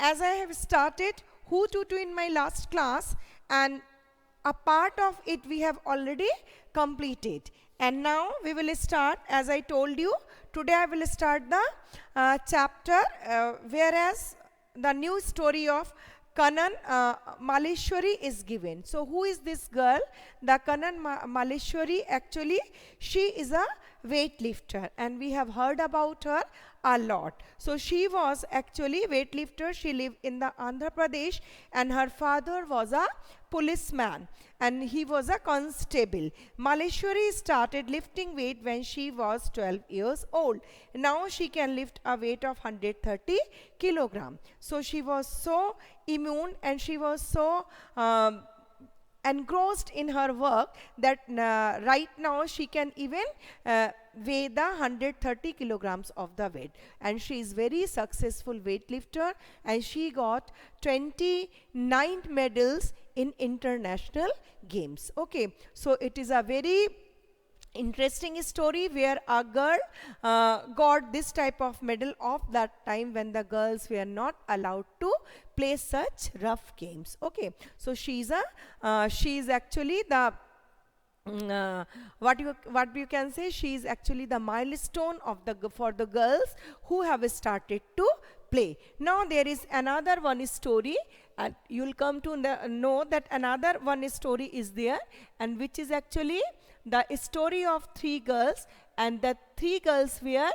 as I have started who to do in my last class, and a part of it we have already completed. And now we will start, as I told you, today I will start the chapter, whereas the new story of Kanan Maleshwari is given. So who is this girl? The Kanan Maleshwari, actually she is a weightlifter, and we have heard about her a lot. So she was actually weightlifter. She lived in the Andhra Pradesh, and her father was a policeman and he was a constable. Maleshwari started lifting weight when she was 12 years old. Now she can lift a weight of 130 kilogram. So she was so immune and she was so engrossed in her work that right now she can even weigh the 130 kilograms of the weight, and she is very successful weightlifter, and she got 29 medals in international games. Okay, so it is a very interesting story where a girl got this type of medal of that time when the girls were not allowed to play such rough games. Okay, so she is actually the what you can say, she is actually the milestone of for the girls who have started to play. Now there is another one story, and you will come to know that another one story is there, and which is actually the story of three girls, and the three girls were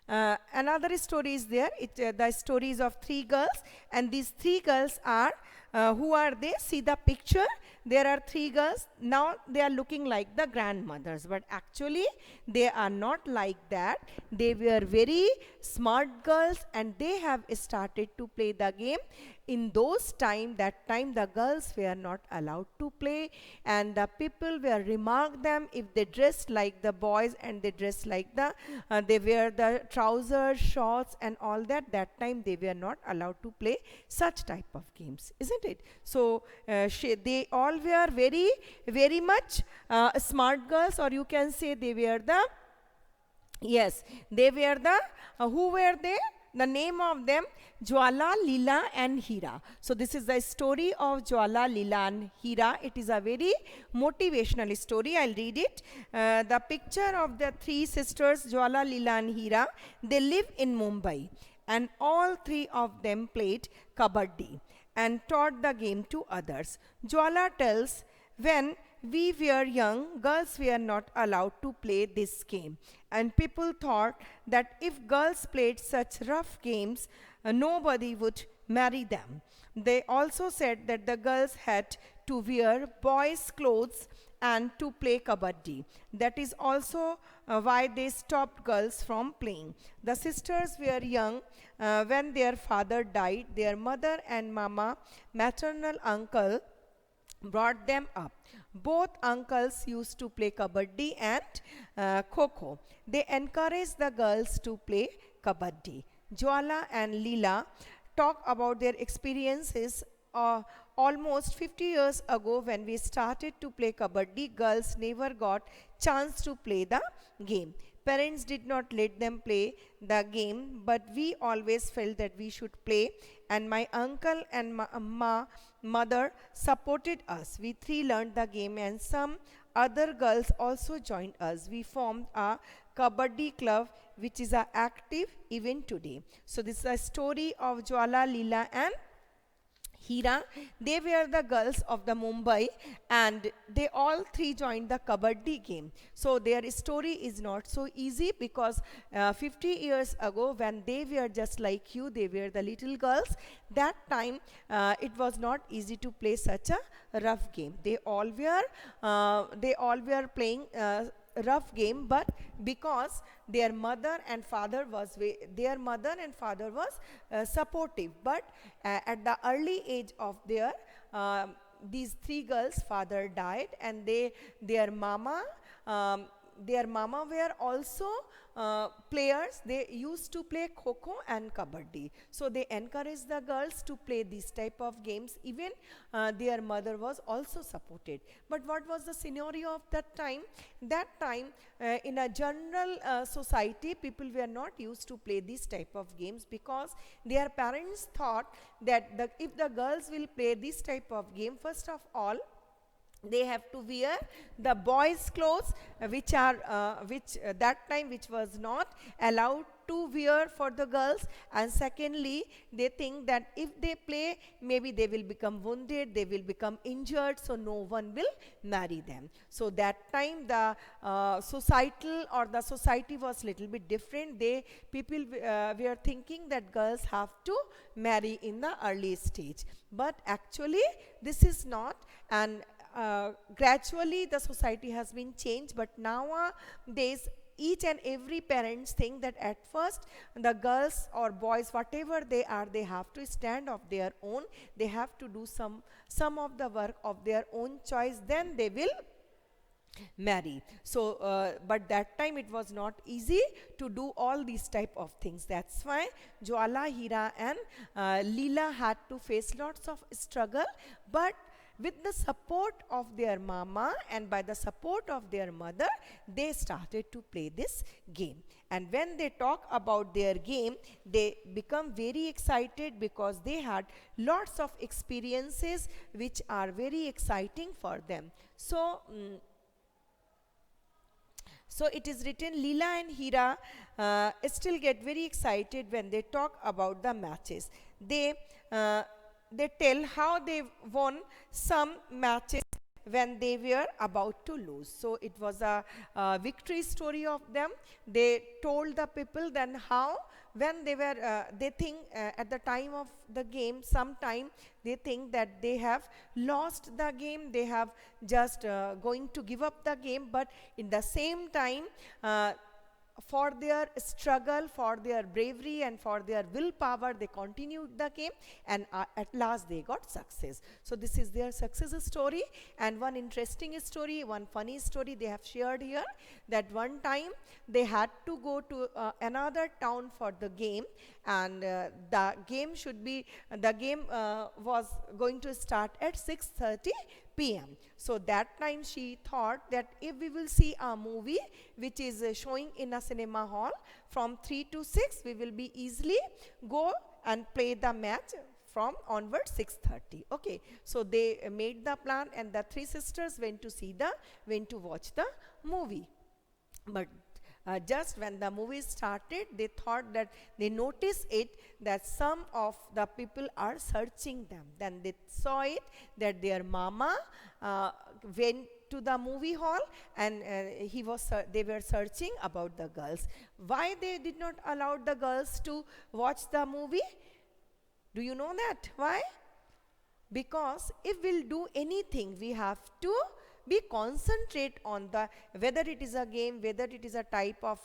another story is there. The stories of three girls, and these three girls are who are they? See the picture. There are three girls. Now they are looking like the grandmothers, but actually they are not like that. They were very smart girls, and they have started to play the game in that time the girls were not allowed to play, and the people were remark them if they dressed like the boys and they dressed like the they wear the trousers, shorts and all that. That time they were not allowed to play such type of games, isn't it? So they all were very much smart girls, or you can say they were the who were they? The name of them, Jwala, Leela and Hira. So this is the story of Jwala, Leela and Hira. It is a very motivational story. I'll read it. The picture of the three sisters, Jwala, Leela and Hira, they live in Mumbai, and all three of them played kabaddi and taught the game to others. Jwala tells, when we were young, girls were not allowed to play this game, and people thought that if girls played such rough games, nobody would marry them. They also said that the girls had to wear boys' clothes and to play kabaddi. That is also why they stopped girls from playing. The sisters were young when their father died. Their mother and maternal uncle, brought them up. Both uncles used to play kabaddi and kho-kho. They encouraged the girls to play kabaddi. Jwala and Leela talk about their experiences almost 50 years ago. When we started to play kabaddi, girls never got chance to play the game. Parents did not let them play the game, but we always felt that we should play, and my uncle and my mother supported us. We three learned the game, and some other girls also joined us. We formed a kabaddi club, which is active even today. So this is a story of Jwala, Leela and Hira. They were the girls of the Mumbai, and they all three joined the kabaddi game. So their story is not so easy, because 50 years ago, when they were just like you, they were the little girls. That time it was not easy to play such a rough game. They all were playing rough game, but because their mother and father was supportive. But at the early age of these three girls' father died, and their mama were also players, they used to play kho and kabaddi. So they encouraged the girls to play these type of games. Even their mother was also supported. But what was the scenario of that time? That time, in a general society, people were not used to play this type of games, because their parents thought that if the girls will play this type of game, first of all, they have to wear the boys clothes, which that time which was not allowed to wear for the girls. And secondly, they think that if they play, maybe they will become wounded, they will become injured, so no one will marry them. So that time the society was little bit different. People were thinking that girls have to marry in the early stage, but actually this is not. And gradually the society has been changed, but nowadays each and every parents think that at first the girls or boys, whatever they are, they have to stand of their own, they have to do some of the work of their own choice, then they will marry. So but that time it was not easy to do all these type of things. That's why Jwala, Hira and Leela had to face lots of struggle, but with the support of their mama and by the support of their mother, they started to play this game. And when they talk about their game, they become very excited, because they had lots of experiences which are very exciting for them. So it is written, Leela and Hira still get very excited when they talk about the matches. They tell how they won some matches when they were about to lose. So it was a victory story of them. They told the people then how when they were, they think at the time of the game, sometime they think that they have lost the game, they have just going to give up the game, but in the same time, for their struggle, for their bravery and for their willpower, they continued the game, and at last they got success. So this is their success story. And one interesting story, one funny story they have shared here, that one time they had to go to another town for the game, and the game was going to start at 6:30 p.m. So that time she thought that if we will see a movie which is showing in a cinema hall from 3 to 6, we will be easily go and play the match from onward 6:30. Okay, so they made the plan, and the three sisters went to watch the movie. But just when the movie started, they thought that they noticed it that some of the people are searching them. Then they saw it that their mama went to the movie hall, and they were searching about the girls. Why they did not allow the girls to watch the movie? Do you know that? Why? Because if we'll do anything, we have to be concentrate on the, whether it is a game, whether it is a type of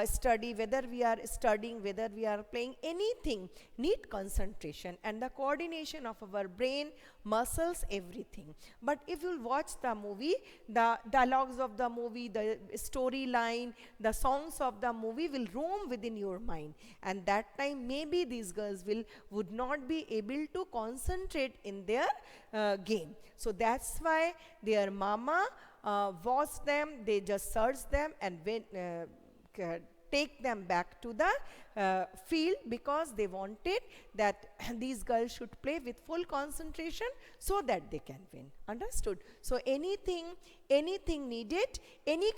study, whether we are studying, whether we are playing, anything need concentration and the coordination of our brain, muscles, everything. But if you watch the movie, the dialogues of the movie, the storyline, the songs of the movie will roam within your mind, and that time maybe these girls would not be able to concentrate in their game. So that's why their mama watched them, they just searched them and take them back to the field, because they wanted that these girls should play with full concentration so that they can win. Understood? So anything needed, any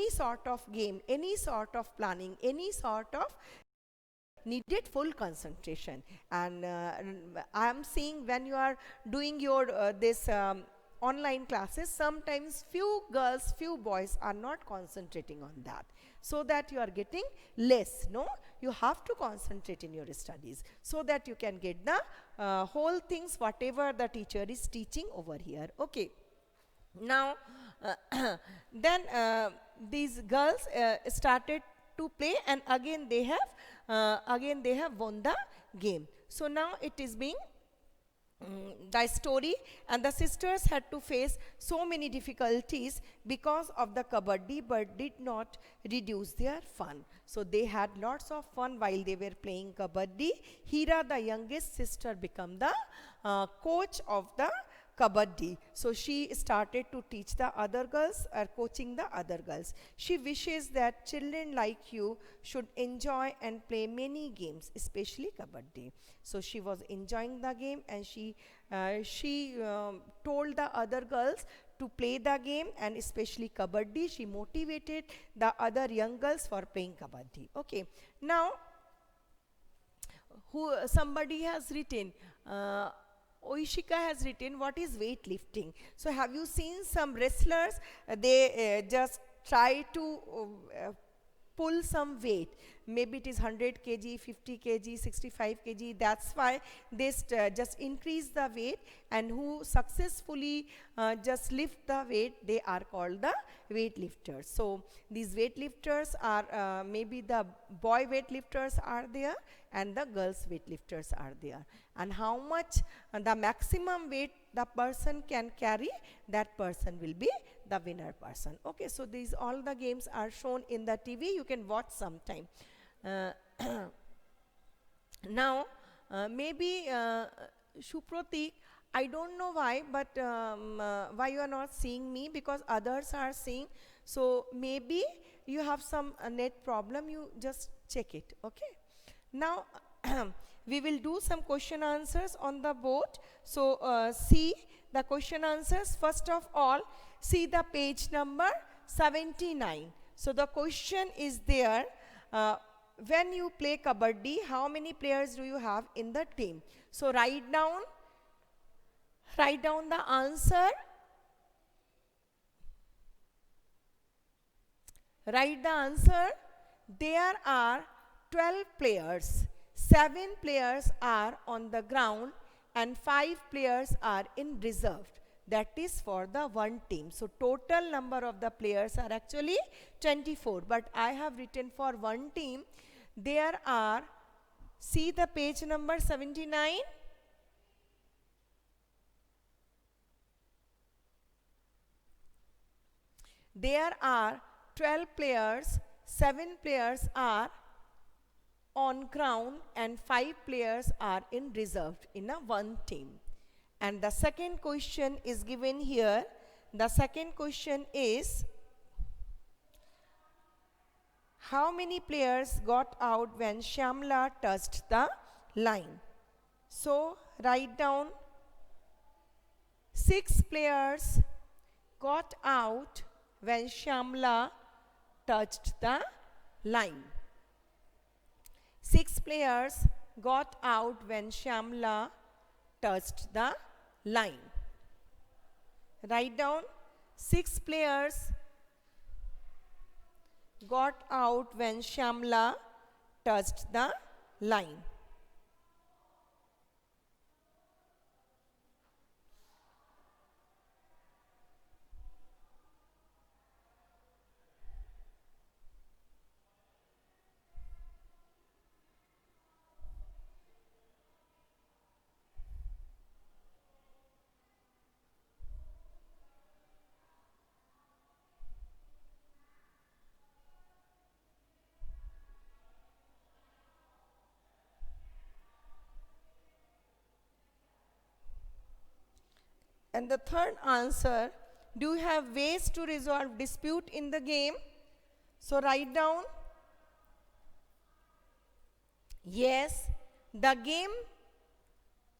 sort of game, any sort of planning, any sort of needed full concentration. And I am seeing when you are doing your this online classes, sometimes few girls, few boys are not concentrating on that, so that you are getting less. No, you have to concentrate in your studies so that you can get the whole things whatever the teacher is teaching over here. Okay, now then these girls started to play, and again they have won the game. So now it is being the story, and the sisters had to face so many difficulties because of the kabaddi, but did not reduce their fun. So they had lots of fun while they were playing kabaddi. Hira, the youngest sister, became the coach of the kabaddi. So she started to teach the other girls, or coaching the other girls. She wishes that children like you should enjoy and play many games, especially kabaddi. So she was enjoying the game, and she told the other girls to play the game, and especially kabaddi. She motivated the other young girls for playing kabaddi. Okay, now somebody has written, Oishika has written, what is weightlifting? So have you seen some wrestlers? They just try to pull some weight. Maybe it is 100 kg, 50 kg, 65 kg. That's why they just increase the weight, and who successfully just lift the weight, they are called the weightlifters. So these weightlifters are, maybe the boy weightlifters are there, and the girls weightlifters are there. And how much the maximum weight the person can carry, that person will be the winner person. Okay, so these all the games are shown in the TV. You can watch sometime. Now, maybe Shupratik, I don't know why, but why you are not seeing me, because others are seeing. So maybe you have some net problem. You just check it. Okay. Now we will do some question answers on the board. So see the question answers. First of all, see the page number 79. So the question is there, when you play kabaddi, how many players do you have in the team? So write down the answer. Write the answer. There are 12 players. 7 players are on the ground and 5 players are in reserve. That is for the one team. So total number of the players are actually 24. But I have written for one team. There are, see the page number 79. There are 12 players, 7 players are on ground and 5 players are in reserve in a one team. And the second question is given here. The second question is, how many players got out when Shamla touched the line? So write down, 6 players got out when Shamla touched the line. 6 players got out when Shamla touched the line. Write down, 6 players got out when Shamla touched the line. And the third answer, do you have ways to resolve dispute in the game? So write down, yes, the game,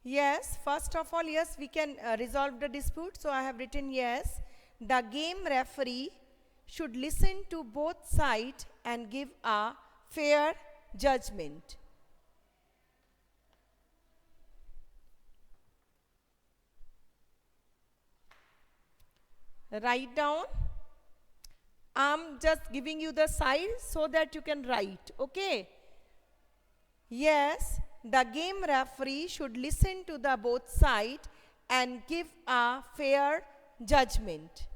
yes, first of all, yes, we can resolve the dispute. So I have written yes. The game referee should listen to both sides and give a fair judgment. Write down. I'm just giving you the side so that you can write. Okay. Yes, the game referee should listen to the both sides and give a fair judgment.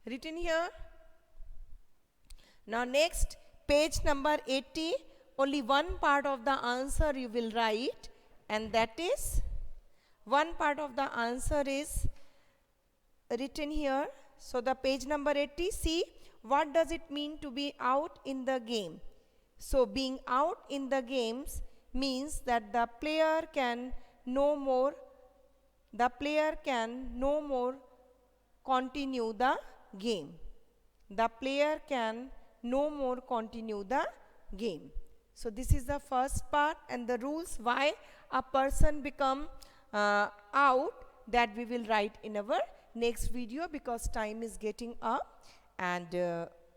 Written here. Now next, page number 80, only one part of the answer you will write, and that is, one part of the answer is written here. So the page number 80, see, what does it mean to be out in the game? So being out in the games means that the player can no more continue the game. The player can no more continue the game. So this is the first part, and the rules why a person become out, that we will write in our next video, because time is getting up, and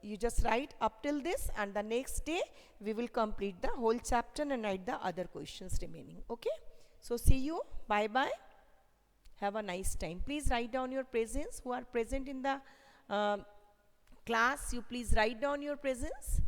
you just write up till this, and the next day we will complete the whole chapter and write the other questions remaining. Okay, so see you, bye bye, have a nice time. Please write down your presence. Who are present in the class, you please write down your presence.